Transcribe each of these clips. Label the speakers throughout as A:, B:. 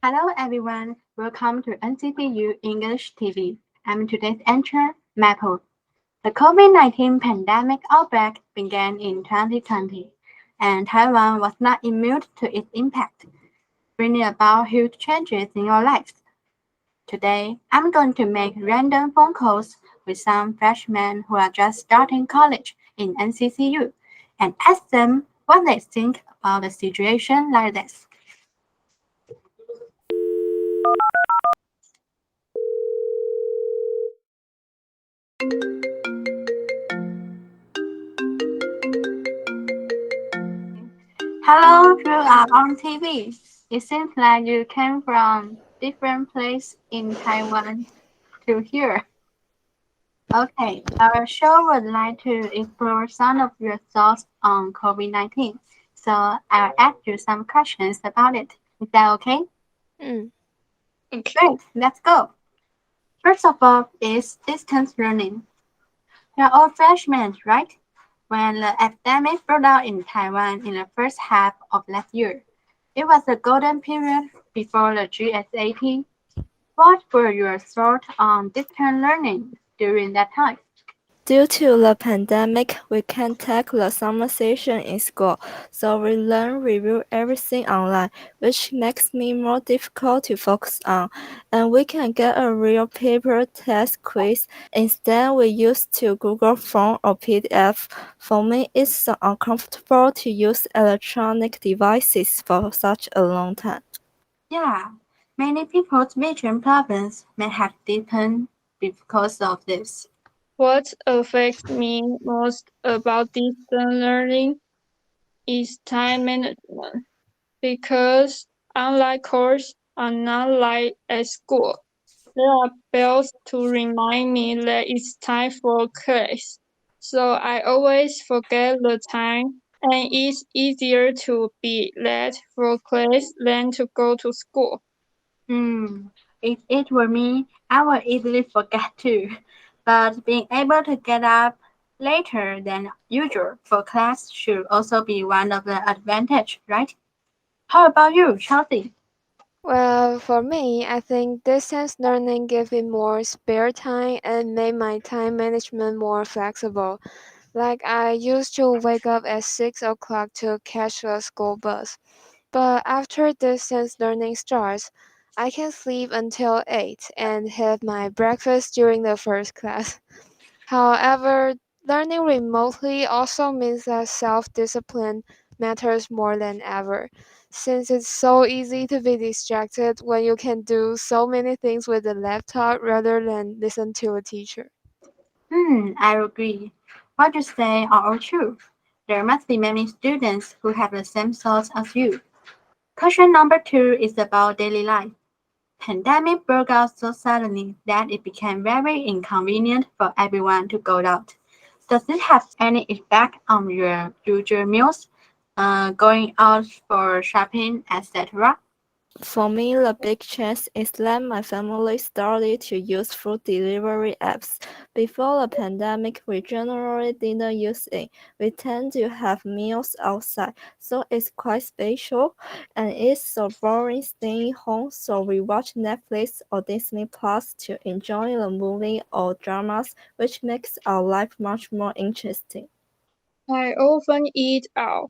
A: Hello everyone, welcome to NCPU English TV. I'm today's anchor, Maple. The COVID-19 pandemic outbreak began in 2020, and Taiwan was not immune to its impact, bringing about huge changes in our lives. Today, I'm going to make random phone calls with some freshmen who are just starting college in NCCU and ask them what they think about a situation like this. Hello, you are on TV. It seems like you came from different place in Taiwan to here. Okay, our show would like to explore some of your thoughts on COVID-19. So I'll ask you some questions about it. Is that okay?
B: Mm.
A: Great, let's go. First of all, is distance learning. You're all freshmen, right? When the epidemic broke out in Taiwan in the first half of last year, it was the golden period before the GSAT. What were your thoughts on distance learning during that time?
B: Due to the pandemic, we can't take the summer session in school, so we review everything online, which makes me more difficult to focus on. And we can get a real paper test quiz. Instead, we used to Google Form or PDF. For me, it's so uncomfortable to use electronic devices for such a long time.
A: Yeah, many people's vision problems may have deepened because of this.
C: What affects me most about distance learning is time management because online courses are not like at school. There are bells to remind me that it's time for class. So I always forget the time and it's easier to be late for class than to go to school.
A: If it were me, I would easily forget too. But being able to get up later than usual for class should also be one of the advantages, right? How about you, Chelsea?
D: Well, for me, I think distance learning gave me more spare time and made my time management more flexible. Like I used to wake up at 6 o'clock to catch the school bus. But after distance learning starts, I can sleep until 8 and have my breakfast during the first class. However, learning remotely also means that self discipline matters more than ever, since it's so easy to be distracted when you can do so many things with a laptop rather than listen to a teacher.
A: I agree. What you say are all true. There must be many students who have the same thoughts as you. Question number two is about daily life. Pandemic broke out so suddenly that it became very inconvenient for everyone to go out. Does it have any effect on your usual meals, going out for shopping, etc.?
B: For me, the big change is that my family started to use food delivery apps. Before the pandemic, we generally didn't use it. We tend to have meals outside, so it's quite special. And it's so boring staying home, so we watch Netflix or Disney Plus to enjoy the movie or dramas, which makes our life much more interesting.
C: I often eat out,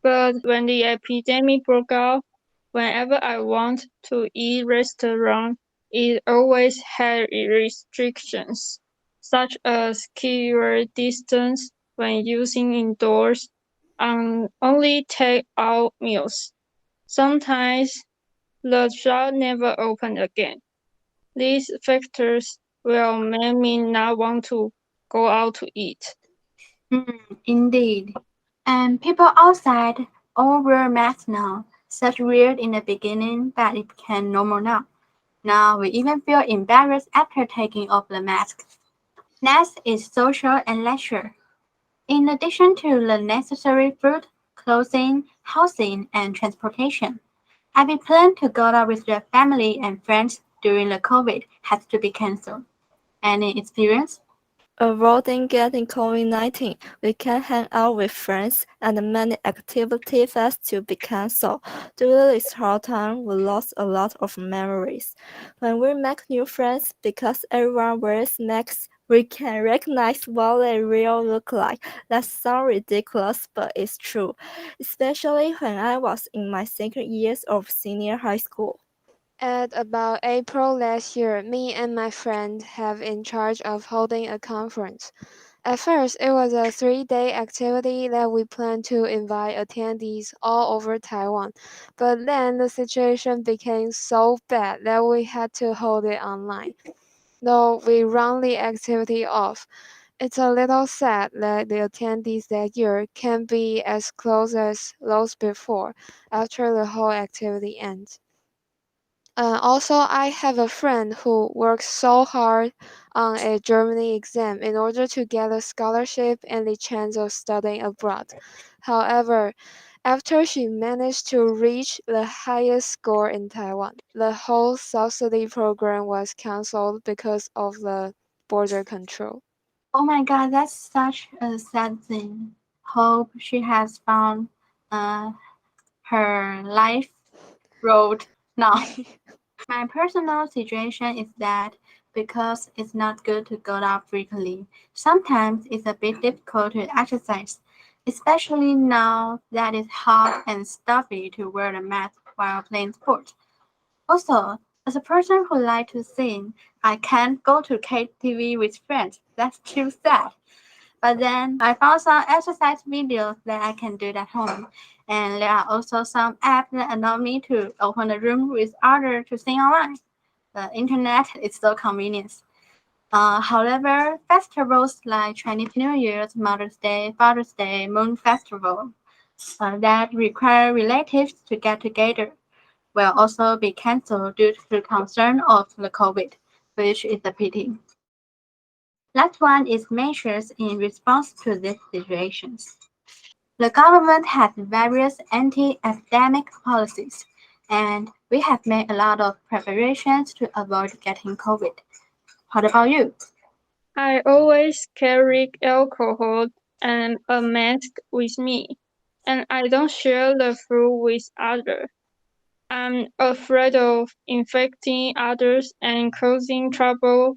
C: but when the epidemic broke out, whenever I want to eat restaurant, it always had restrictions, such as keep your distance when using indoors and only take out meals. Sometimes the shop never opened again. These factors will make me not want to go out to eat.
A: Indeed. And people outside all wear masks now. Such weird in the beginning, but it became normal now. Now we even feel embarrassed after taking off the mask. Next is social and leisure. In addition to the necessary food, clothing, housing, and transportation, every plan to go out with your family and friends during the COVID has to be cancelled. Any experience?
B: Avoiding getting COVID-19, we can hang out with friends, and many activities had to be cancelled. During this hard time, we lost a lot of memories. When we make new friends, because everyone wears masks, we can recognize what they really look like. That sounds ridiculous, but it's true, especially when I was in my second years of senior high school.
D: At about April last year, me and my friend have in charge of holding a conference. At first, it was a 3-day activity that we planned to invite attendees all over Taiwan. But then the situation became so bad that we had to hold it online. Though we run the activity off, it's a little sad that the attendees that year can't be as close as those before after the whole activity ends. Also, I have a friend who works so hard on a Germany exam in order to get a scholarship and the chance of studying abroad. However, after she managed to reach the highest score in Taiwan, the whole subsidy program was cancelled because of the border control.
A: Oh my God, that's such a sad thing. Hope she has found uh, her life road now. My personal situation is that because it's not good to go out frequently, sometimes it's a bit difficult to exercise, especially now that it's hot and stuffy to wear a mask while playing sports. Also, as a person who likes to sing, I can't go to KTV with friends. That's too sad. But then I found some exercise videos that I can do at home. And there are also some apps that allow me to open a room with others to sing online. The internet is so convenient. However, festivals like Chinese New Year's, Mother's Day, Father's Day, Moon Festival that require relatives to get together will also be cancelled due to concern of the COVID, which is a pity. Last one is measures in response to these situations. The government has various anti-epidemic policies, and we have made a lot of preparations to avoid getting COVID. What about you?
C: I always carry alcohol and a mask with me, and I don't share the food with others. I'm afraid of infecting others and causing trouble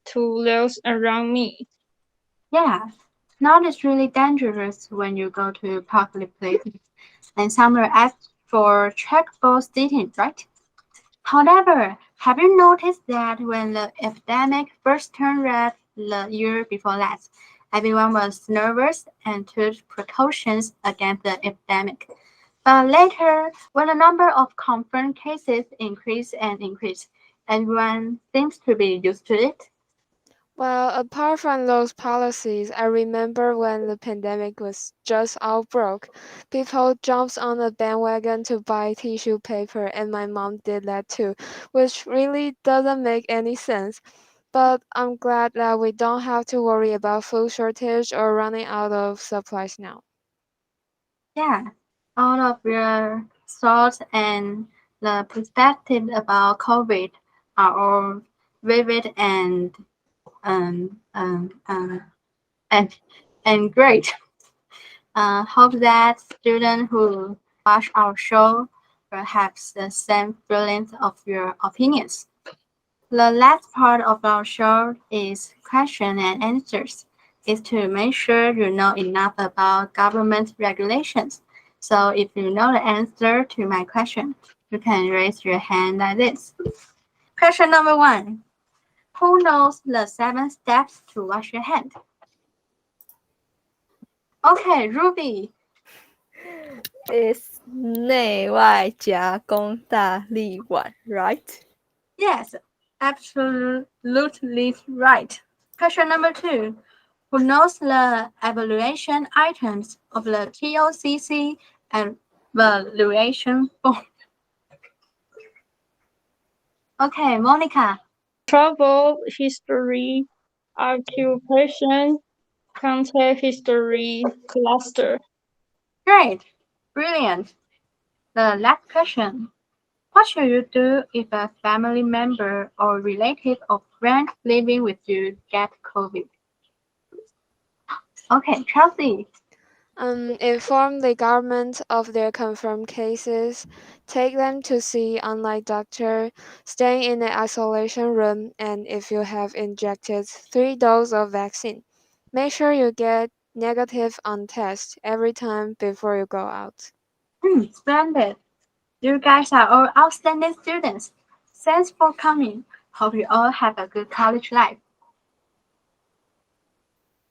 C: to those around me.
A: Yeah, now it's really dangerous when you go to public places, and some are asked for checkable seating, right? However, have you noticed that when the epidemic first turned red the year before last, everyone was nervous and took precautions against the epidemic? But later, when the number of confirmed cases increased and increased, everyone seems to be used to it.
D: Well, apart from those policies, I remember when the pandemic was just outbroke, people jumped on the bandwagon to buy tissue paper, and my mom did that too, which really doesn't make any sense. But I'm glad that we don't have to worry about food shortage or running out of supplies now.
A: Yeah, all of your thoughts and the perspective about COVID are all vivid um, um, um, and and great. Hope that students who watch our show will have the same feelings of your opinions. The last part of our show is question and answers. Is to make sure you know enough about government regulations. So if you know the answer to my question, you can raise your hand like this. Question number one. Who knows the 7 steps to wash your hand? Okay, Ruby.
B: It's 内外夹攻大力丸, right?
A: Yes, absolutely right. Question number two. Who knows the evaluation items of the TOCC and valuation form? Okay, Monica.
C: Travel history, occupation, contact history, cluster.
A: Great. Brilliant. The last question. What should you do if a family member or relative or friend living with you get COVID? Okay, Chelsea.
D: Inform the government of their confirmed cases, take them to see online doctor, stay in the isolation room, and if you have injected 3 doses of vaccine, make sure you get negative on test every time before you go out.
A: Splendid. You guys are all outstanding students. Thanks for coming. Hope you all have a good college life.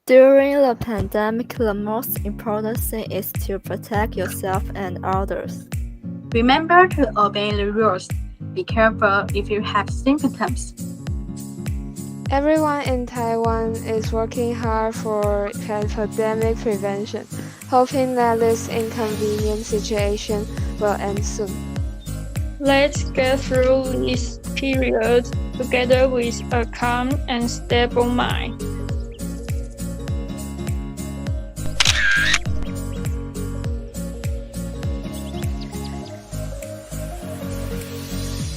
B: During the pandemic, the most important thing is to protect yourself and others.
A: Remember to obey the rules. Be careful if you have symptoms.
D: Everyone in Taiwan is working hard for pandemic prevention, hoping that this inconvenient situation will end soon.
C: Let's get through this period together with a calm and stable mind.